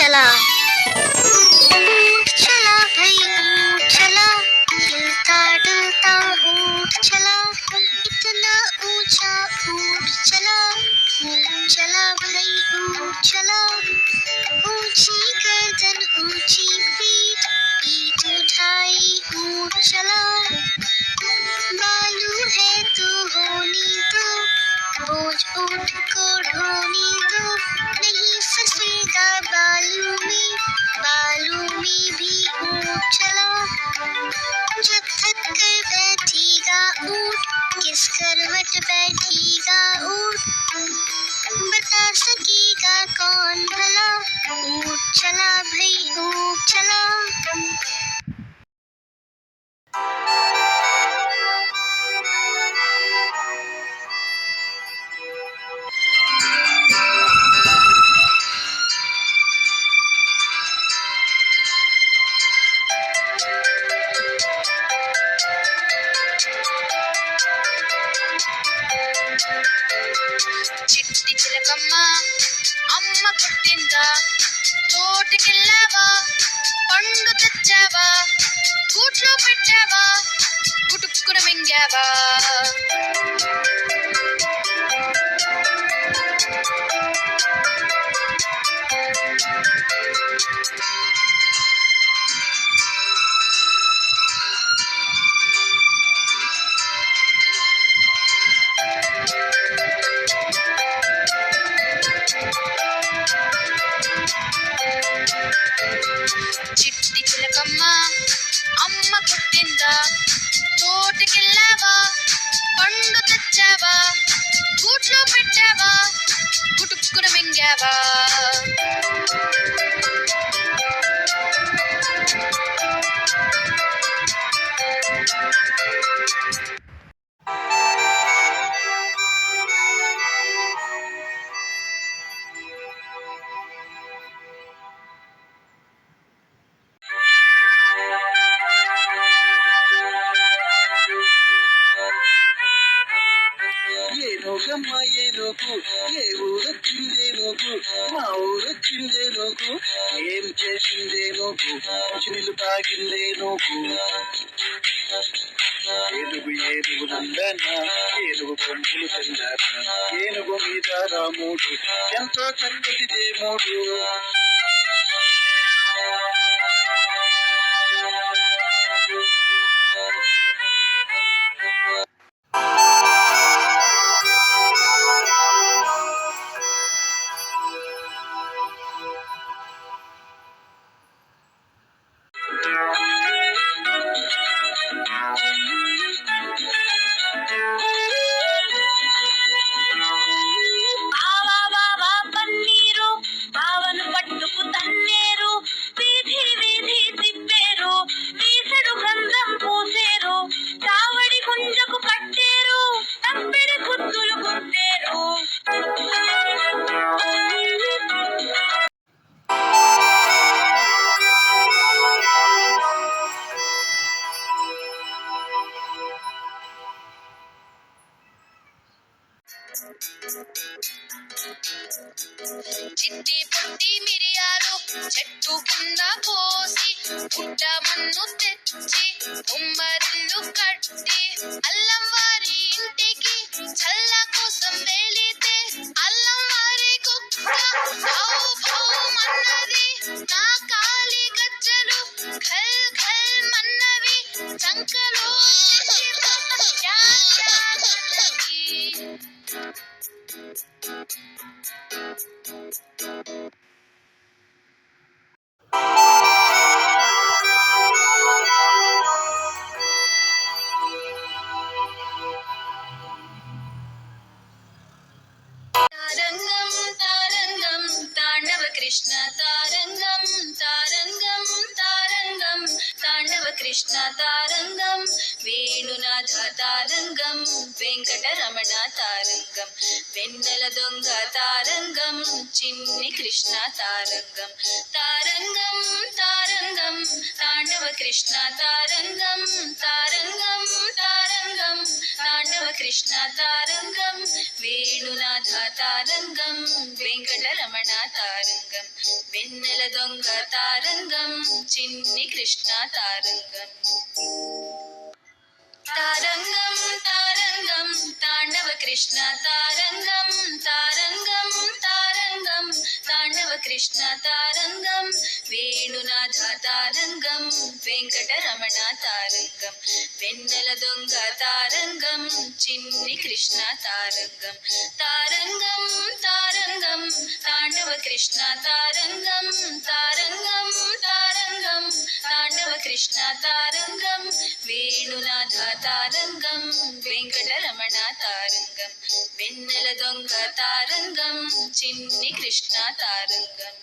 चला ऊँट चला भाई ऊँट चला हिलता डुलता ऊँट चला इतना ऊंचा ऊँट चला भाई ऊँट चला ऊंची गर्दन ऊंची पीठ उठाई ऊँट चला बालू है तो होनी दो बोझ ऊँट को ढोनी दो नहीं फंसेगा बालू में भी ऊँट चला जब थक कर बैठेगा ऊँट किस करवट बैठेगा ऊँट बता सकेगा कौन भला ऊँट चला भाई ऊँट चला। చిట్టి చిలకమ్మ అమ్మ పుట్టిందా తోటకెళ్ళావా పండు తెచ్చావా గూట్లో పెట్టావా గుటుక్కున మింగావా చిట్టి చిలకమ్మ అమ్మ పుట్టిందా తోటకెళ్ళావా పండు తెచ్చావా గూట్లో పెట్టావా గుటుక్కున మింగావా ఏనోగమ్మ ఏనోకు ఏ ఊరొచ్చిందే నోకు మా ఊరొచ్చిందే నోకు ఏం చేసిందే నోకు చినులు తాగిందే నోకు ఏనుగు నందన ఏనుగు కొంపులు చందన ఏనుగు మీద రాముడు ఎంతో చక్కటిదే మూడు పన్నీరు బావను పట్టుకు తన్నేరు వీధి వీధి తిప్పేరు వీసడు గంధం పూసేరు చావడి గుంజకు కట్టేరు తప్పిడి గుత్తులు గుట్టేరు చిట్టి పొట్టి మిరియాలు చెట్టు కింద పోసి పుట్ట మన్ను తెచ్చి ఉమ్మరిల్లు కట్టి అల్లం వారి ఇంటికి చల్ల కోసం వెళితే అల్లం వారి కుక్క భౌ భౌ మన్నది నా కాలి గజ్జలు ఘల్ ఘల్ మన్నవి చంకలో యా యా మన్నది తారంగం తారంగం తాండవ కృష్ణ తారంగం తారంగం తారంగం తాండవ కృష్ణ తారంగం వేణునాథ తారంగం వెంకటరమణ తారంగం వెన్నెల దొంగ తారంగం చిన్ని కృష్ణ తారంగం తారంగం తారంగం తాండవ కృష్ణ తారంగం తారంగం తారంగం తాండవ కృష్ణ కృష్ణ తారంగం వేణునాథ తారంగం వెంకటరమణ తారంగం వెన్నెల దొంగ తారంగం చిన్ని కృష్ణ తారంగం తారంగం తారంగం తాండవ కృష్ణ తారంగం తారంగం తారంగం తాండవ కృష్ణ తారంగం వేణునాథ తారంగం వెంకటరమణ తారంగం వెన్నెల దొంగ తారంగం చిన్ని కృష్ణ తారంగం తారంగం తారంగం తాండవ కృష్ణ తారంగం తారంగం తారంగం తాండవ కృష్ణ తారంగం వేణునాథ తారంగం వెంకటరమణ తారంగం వెన్నెల దొంగ తారంగం చిన్ని కృష్ణ తారంగం